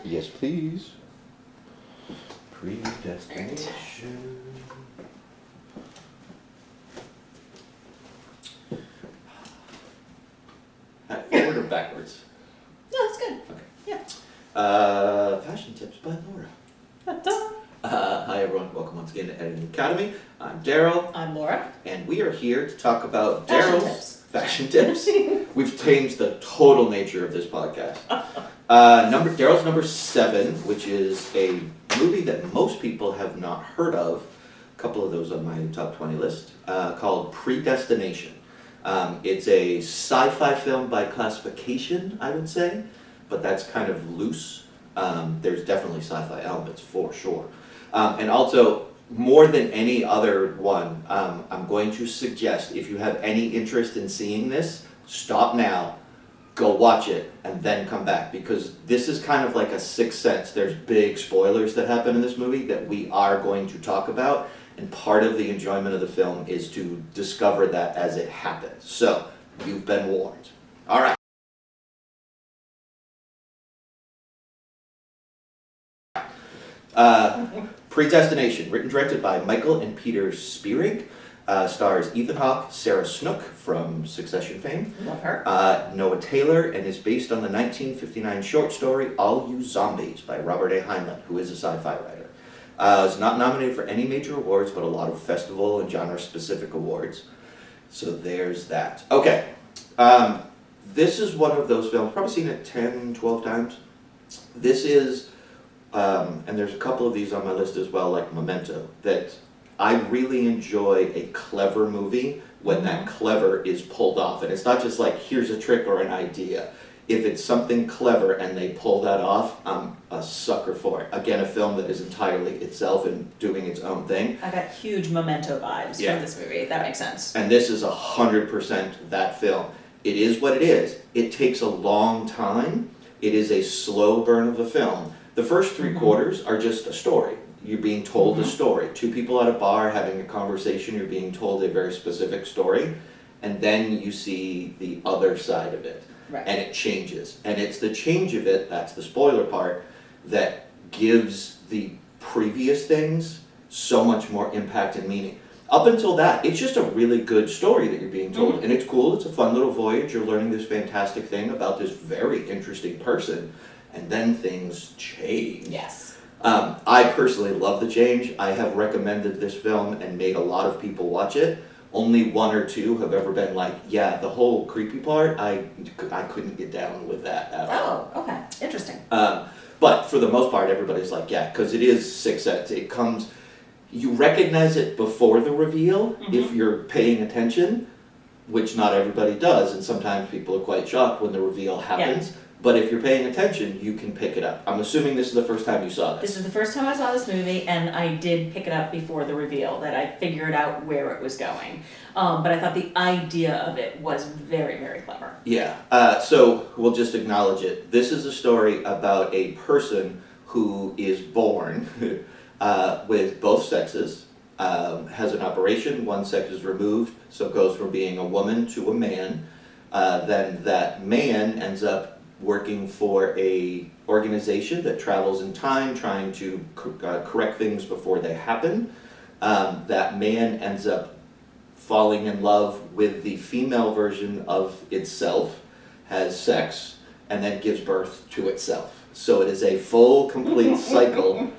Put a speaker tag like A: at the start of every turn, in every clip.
A: Yes, please. Predestination. Forward or backwards?
B: No, that's good.
A: Okay.
B: Yeah.
A: Fashion tips by Laura.
B: Ta-da.
A: Hi everyone, welcome once again to Editing Academy. I'm Darryl,
B: I'm Laura.
A: and we are here to talk about
B: Fashion
A: Darryl's
B: tips.
A: fashion tips. We've changed the total nature of this podcast. Darryl's number 7, which is a movie that most people have not heard of. A couple of those on my top 20 list, called Predestination. It's a sci-fi film by classification, I would say, but that's kind of loose. There's definitely sci-fi elements for sure. And also, more than any other one, I'm going to suggest, if you have any interest in seeing this, stop now, go watch it, and then come back, because this is kind of like a Sixth Sense. There's big spoilers that happen in this movie that we are going to talk about, and part of the enjoyment of the film is to discover that as it happens. So, you've been warned. All right. Predestination, written and directed by Michael and Peter Spierig, stars Ethan Hawke, Sarah Snook from Succession fame,
B: Love her.
A: Noah Taylor, and is based on the 1959 short story All You Zombies by Robert A. Heinlein, who is a sci-fi writer. It's not nominated for any major awards, but a lot of festival and genre-specific awards. So there's that. Okay, this is one of those films, probably seen it 10, 12 times. This is, and there's a couple of these on my list as well, like Memento, that I really enjoy a clever movie when that clever is pulled off. And it's not just like, here's a trick or an idea. If it's something clever and they pull that off, I'm a sucker for it. Again, a film that is entirely itself and doing its own thing.
B: I got huge Memento vibes from this movie. That makes sense.
A: And this is 100% that film. It is what it is. It takes a long time. It is a slow burn of a film. The first 3 quarters are just a story. You're being told a story. 2 people at a bar having a conversation, you're being told a very specific story, and then you see the other side of it.
B: Right.
A: And it changes. And it's the change of it, that's the spoiler part, that gives the previous things so much more impact and meaning. Up until that, it's just a really good story that you're being told. And it's cool, it's a fun little voyage, you're learning this fantastic thing about this very interesting person. And then things change.
B: Yes.
A: I personally love the change. I have recommended this film and made a lot of people watch it. Only 1 or 2 have ever been like, yeah, the whole creepy part, I couldn't get down with that at all.
B: Oh, okay. Interesting.
A: But for the most part, everybody's like, yeah, because it is Sixth Sense. It comes, you recognize it before the reveal if you're paying attention, which not everybody does, and sometimes people are quite shocked when the reveal happens. Yeah. But if you're paying attention, you can pick it up. I'm assuming this is the first time you saw this.
B: This is the first time I saw this movie, and I did pick it up before the reveal, that I figured out where it was going. But I thought the idea of it was very, very clever.
A: Yeah, so we'll just acknowledge it. This is a story about a person who is born with both sexes, has an operation, one sex is removed, so goes from being a woman to a man. Then that man ends up working for a organization that travels in time, trying to correct things before they happen. That man ends up falling in love with the female version of itself, has sex, and then gives birth to itself. So it is a full, complete cycle.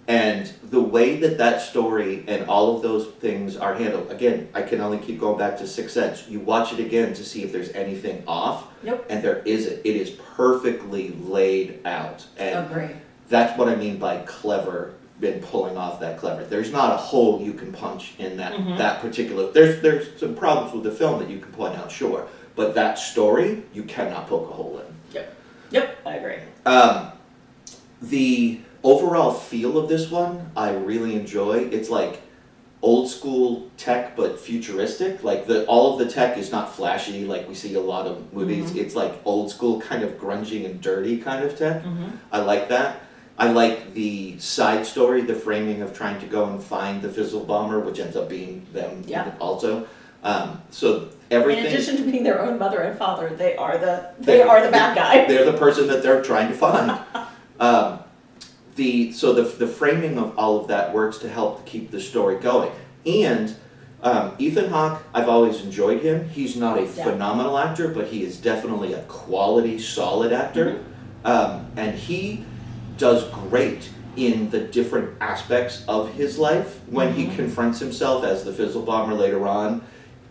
A: And the way that that story and all of those things are handled, again, I can only keep going back to Sixth Sense. You watch it again to see if there's anything off.
B: Nope.
A: And there isn't. It is perfectly laid out. And
B: Agree.
A: that's what I mean by clever and pulling off that clever. There's not a hole you can punch in that particular. There's some problems with the film that you can point out, sure. But that story, you cannot poke a hole in.
B: Yep, I agree.
A: The overall feel of this one, I really enjoy. It's like old school tech, but futuristic. Like all of the tech is not flashy like we see a lot of movies. It's like old school, kind of grungy and dirty kind of tech. I like that. I like the side story, the framing of trying to go and find the fizzle bomber, which ends up being them also. So everything.
B: In addition to being their own mother and father, they are the bad guy.
A: They're the person that they're trying to find. The framing of all of that works to help keep the story going. And Ethan Hawke, I've always enjoyed him. He's not a phenomenal actor, but he is definitely a quality, solid actor. And he does great in the different aspects of his life. When he confronts himself as the Fizzle Bomber later on,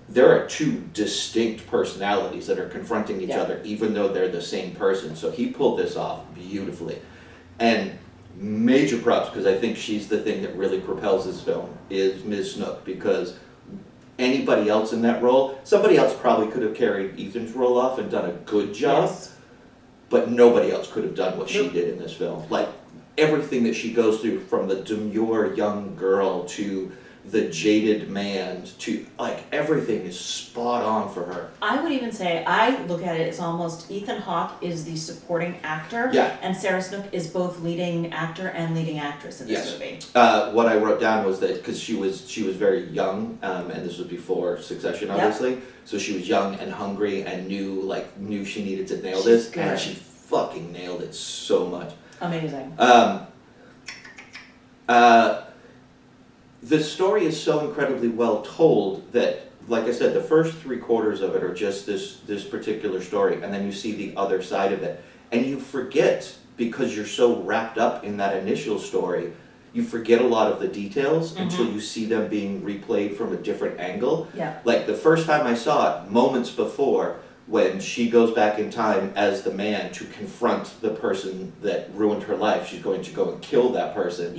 A: there are two distinct personalities that are confronting each other, even though they're the same person. So he pulled this off beautifully. And major props, because I think she's the thing that really propels this film, is Ms. Snook, because anybody else in that role, somebody else probably could have carried Ethan's role off and done a good job, but nobody else could have done what she did in this film. Like, everything that she goes through, from the demure young girl to the jaded man to, like, everything is spot on for her.
B: I would even say, I look at it as almost Ethan Hawke is the supporting actor, and Sarah Snook is both leading actor and leading actress in this movie. What
A: I wrote down was that, because she was very young, and this was before Succession, obviously, so she was young and hungry and knew she needed to nail this, and she fucking nailed it so much.
B: Amazing.
A: The story is so incredibly well told that, like I said, the first 3/4 of it are just this particular story, and then you see the other side of it. And you forget, because you're so wrapped up in that initial story, you forget a lot of the details until you see them being replayed from a different angle. Like, the first time I saw it, moments before, when she goes back in time as the man to confront the person that ruined her life, she's going to go and kill that person.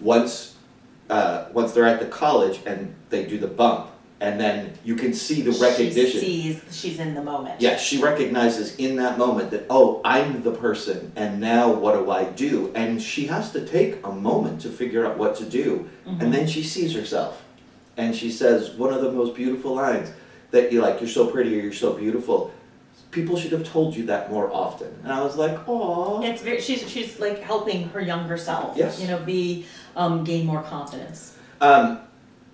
A: Once they're at the college and they do the bump, and then you can see the recognition.
B: She sees she's in the moment.
A: Yeah, she recognizes in that moment that, oh, I'm the person, and now what do I do? And she has to take a moment to figure out what to do. And then she sees herself, and she says one of the most beautiful lines, that you're so pretty, or you're so beautiful. People should have told you that more often. And I was like, oh.
B: She's like helping her younger self. Gain more confidence.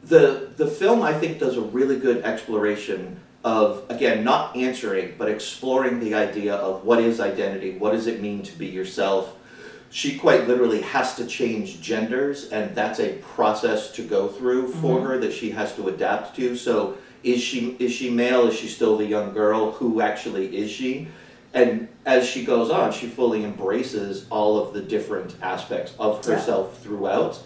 A: The film, I think, does a really good exploration of, again, not answering, but exploring the idea of what is identity, what does it mean to be yourself. She quite literally has to change genders, and that's a process to go through for her that she has to adapt to. So is she male? Is she still the young girl? Who actually is she? And as she goes on, she fully embraces all of the different aspects of herself throughout.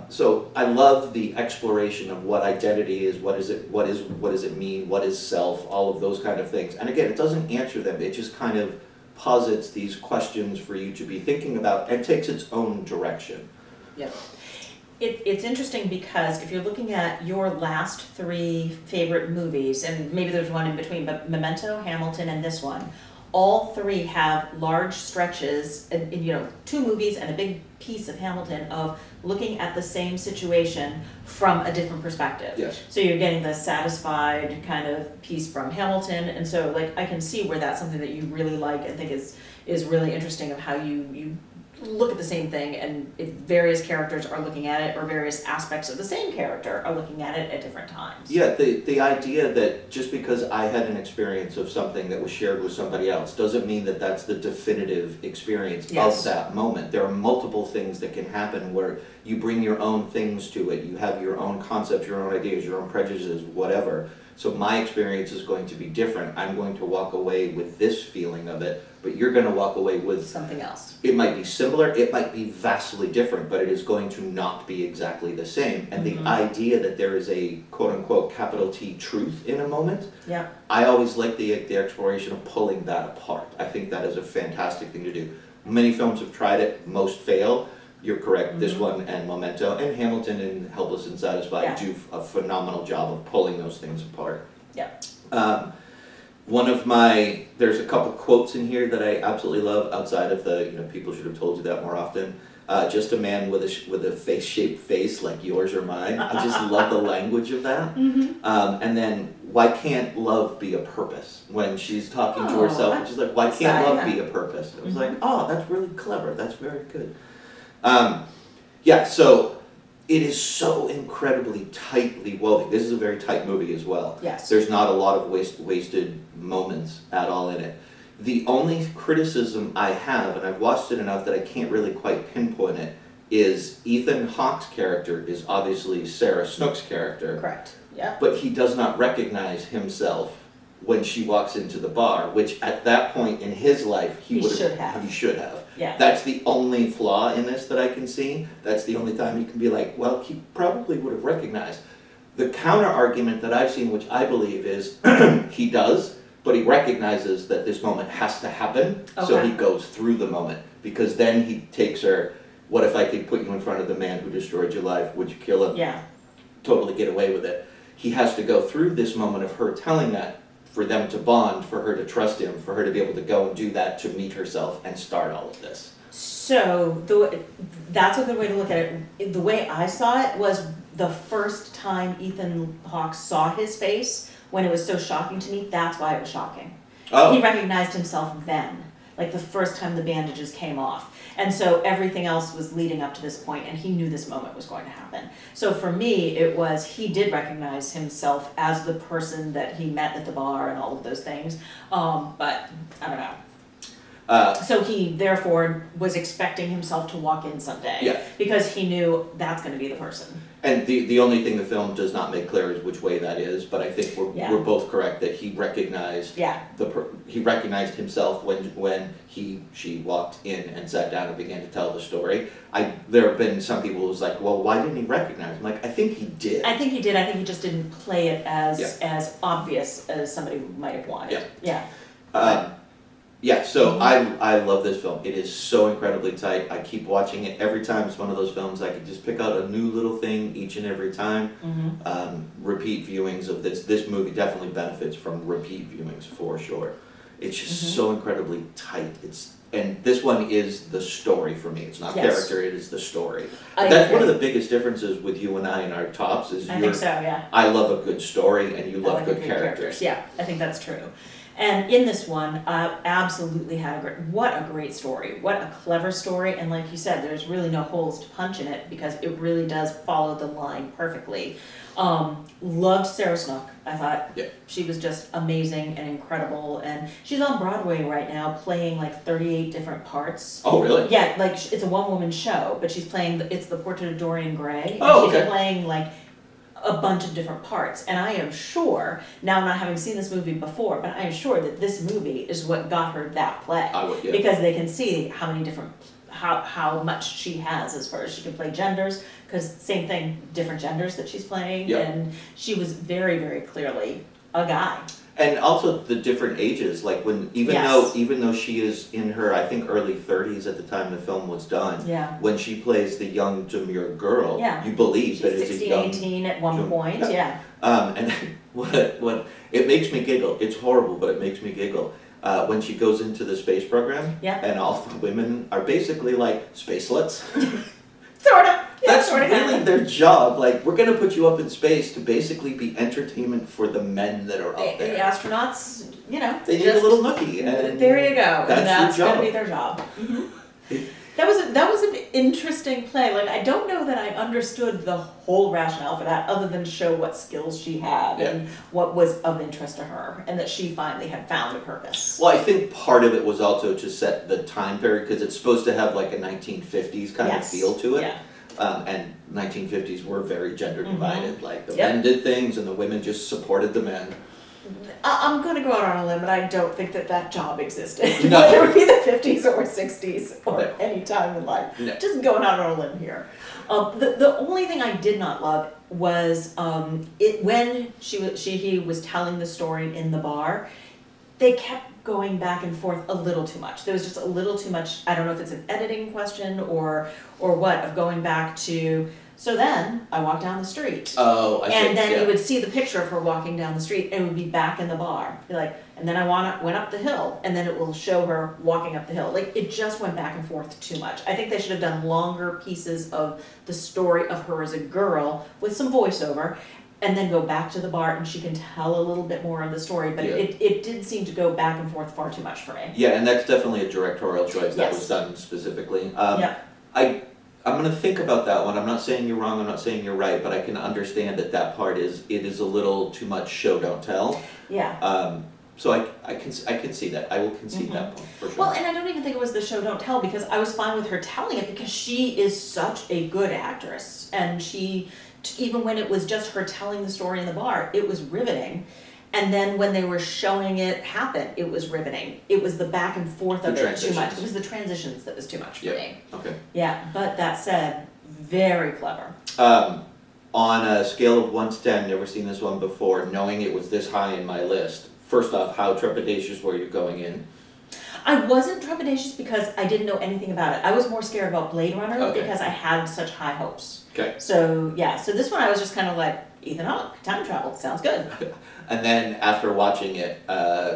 A: So I love the exploration of what identity is, what does it mean, what is self, all of those kind of things. And again, it doesn't answer them, it just kind of posits these questions for you to be thinking about and takes its own direction.
B: It's interesting because if you're looking at your last 3 favorite movies, and maybe there's one in between, but Memento, Hamilton, and this one, all 3 have large stretches, in 2 movies and a big piece of Hamilton, of looking at the same situation from a different perspective. So you're getting the satisfied kind of piece from Hamilton, and so I can see where that's something that you really like and think is really interesting, of how you look at the same thing, and if various characters are looking at it, or various aspects of the same character are looking at it at different times.
A: The idea that just because I had an experience of something that was shared with somebody else doesn't mean that that's the definitive experience of that moment. There are multiple things that can happen where you bring your own things to it, you have your own concepts, your own ideas, your own prejudices, whatever. So my experience is going to be different. I'm going to walk away with this feeling of it, but you're going to walk away with
B: something else.
A: It might be similar, it might be vastly different, but it is going to not be exactly the same. And the idea that there is a quote-unquote capital T truth in a moment, I always like the exploration of pulling that apart. I think that is a fantastic thing to do. Many films have tried it, most fail. You're correct, this one and Memento and Hamilton and Helpless and Satisfied do a phenomenal job of pulling those things apart. There's a couple quotes in here that I absolutely love, outside of the, people should have told you that more often. Just a man with a face-shaped face like yours or mine. I just love the language of that. And then, why can't love be a purpose? When she's talking to herself, and she's like, why can't love be a purpose? It was like, oh, that's really clever, that's very good. So it is so incredibly tightly woven. This is a very tight movie as well. There's not a lot of wasted moments at all in it. The only criticism I have, and I've watched it enough that I can't really quite pinpoint it, is Ethan Hawke's character is obviously Sarah Snook's character.
B: Correct. Yeah.
A: But he does not recognize himself when she walks into the bar, which at that point in his life he
B: should have.
A: He should have.
B: Yeah.
A: That's the only flaw in this that I can see. That's the only time you can be like, well, he probably would have recognized. The counter argument that I've seen, which I believe is he does, but he recognizes that this moment has to happen, so
B: Okay.
A: he goes through the moment. Because then he takes her, what if I could put you in front of the man who destroyed your life, would you kill him?
B: Yeah.
A: Totally get away with it. He has to go through this moment of her telling that for them to bond, for her to trust him, for her to be able to go and do that to meet herself and start all of this.
B: So that's a good way to look at it. The way I saw it was the first time Ethan Hawke saw his face, when it was so shocking to me, that's why it was shocking.
A: Oh.
B: He recognized himself then, like the first time the bandages came off. And so everything else was leading up to this point, and he knew this moment was going to happen. So for me, it was, he did recognize himself as the person that he met at the bar and all of those things. But I don't know. So he therefore was expecting himself to walk in someday.
A: Yeah.
B: Because he knew that's going to be the person.
A: And the only thing the film does not make clear is which way that is, but I think
B: Yeah.
A: we're both correct that he recognized
B: Yeah.
A: he recognized himself when she walked in and sat down and began to tell the story. There have been some people who's like, well, why didn't he recognize him? Like, I think he did.
B: I think he did. I think he just didn't play it as obvious as somebody might have wanted.
A: Yeah.
B: Yeah.
A: Yeah, so I love this film. It is so incredibly tight. I keep watching it every time. It's one of those films I could just pick out a new little thing each and every time. Repeat viewings of this. This movie definitely benefits from repeat viewings for sure. It's just so incredibly tight. And this one is the story for me. It's not character, it is the story. That's one of the biggest differences with you and I in our tops is
B: I think so, yeah.
A: I love a good story and you love
B: like
A: good characters.
B: Yeah, I think that's true. And in this one, absolutely had what a great story. What a clever story. And like you said, there's really no holes to punch in it because it really does follow the line perfectly. Loved Sarah Snook. I thought she was just amazing and incredible. And she's on Broadway right now playing like 38 different parts.
A: Oh, really?
B: Yeah, like it's a one-woman show, but she's playing, it's the Portrait of Dorian Gray.
A: Oh,
B: and she's
A: okay.
B: playing like a bunch of different parts, and I am sure, now not having seen this movie before, but I am sure that this movie is what got her that play.
A: I would, yeah.
B: Because they can see how many different, how much she has as far as she can play genders, because same thing, different genders that she's playing, and she was very, very clearly a guy.
A: And also the different ages, like even though she is in her, I think, early 30s at the time the film was done, when she plays the young demure girl, you believe that it's a young
B: 18 at one point,
A: and what it makes me giggle. It's horrible, but it makes me giggle. When she goes into the space program, and all the women are basically like spacelets.
B: Sort of.
A: That's really their job. Like, we're going to put you up in space to basically be entertainment for the men that are up there.
B: The astronauts,
A: they need a little nookie. And
B: there you go. And that's
A: your job.
B: going to be their job. That was an interesting play. Like, I don't know that I understood the whole rationale for that, other than to show what skills she had and what was of interest to her, and that she finally had found a purpose.
A: Well, I think part of it was also to set the time period, because it's supposed to have like a 1950s kind of feel to it. And 1950s were very gender divided. Like, the men did things and the women just supported the men.
B: I'm going to go out on a limb, but I don't think that job existed.
A: No.
B: Whether it be the 50s or 60s or
A: No.
B: any time in life.
A: No.
B: Just going out on a limb here. The only thing I did not love was when he was telling the story in the bar, they kept going back and forth a little too much. There was just a little too much, I don't know if it's an editing question or what, of going back to, so then I walked down the street.
A: Oh, I see.
B: And then you would see the picture of her walking down the street, and it would be back in the bar. Be like, and then I went up the hill, and then it will show her walking up the hill. Like, it just went back and forth too much. I think they should have done longer pieces of the story of her as a girl with some voiceover, and then go back to the bar and she can tell a little bit more of the story. But it did seem to go back and forth far too much for me.
A: Yeah, and that's definitely a directorial choice that was done specifically. I'm going to think about that one. I'm not saying you're wrong, I'm not saying you're right, but I can understand that part is a little too much show, don't tell.
B: Yeah.
A: So I can see that. I will concede that point for sure.
B: Well, and I don't even think it was the show don't tell, because I was fine with her telling it because she is such a good actress, and even when it was just her telling the story in the bar, it was riveting. And then when they were showing it happen, it was riveting. It was the back and forth of it too much. It was the transitions that was too much for me.
A: Okay.
B: Yeah, but that said, very clever.
A: On a scale of 1 to 10, never seen this one before, knowing it was this high in my list, first off, how trepidatious were you going in?
B: I wasn't trepidatious because I didn't know anything about it. I was more scared about Blade Runner because I had such high hopes.
A: Okay.
B: So yeah, so this one I was just kind of like, Ethan Hawke, time travel, sounds good.
A: And then after watching it,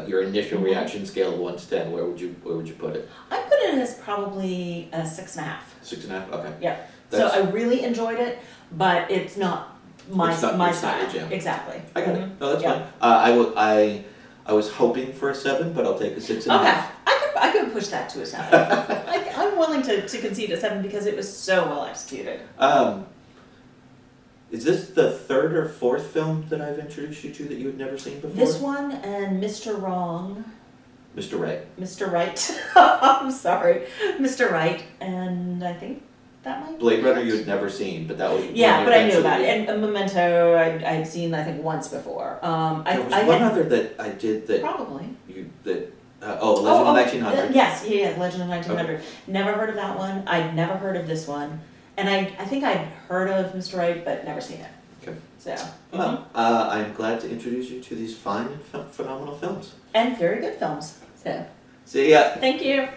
A: your initial reaction scale of 1 to 10, where would you put it?
B: I put it as probably a 6.5.
A: 6.5. Okay.
B: Yeah. So I really enjoyed it, but it's not my style.
A: Your jam.
B: Exactly.
A: I got it. No, that's fine. I was hoping for a 7, but I'll take a 6.5.
B: Okay. I could push that to a 7. I'm willing to concede a 7 because it was so well executed.
A: Is this the third or fourth film that I've introduced you to that you had never seen before?
B: This one and Mr. Wrong.
A: Mr. Right.
B: Mr. Right. I'm sorry. Mr. Right. And I think that might
A: Blade Runner you had never seen, but that was
B: yeah, but I knew about it. And Memento I'd seen I think once before.
A: There was one other that I did that
B: probably.
A: Legend of 1900.
B: Yes, yeah, Legend of 1900. Okay. Never heard of that one. I'd never heard of this one. And I think I'd heard of Mr. Right, but never seen it.
A: Okay.
B: So.
A: Well, I'm glad to introduce you to these fine and phenomenal films.
B: And very good films. So.
A: See ya.
B: Thank you.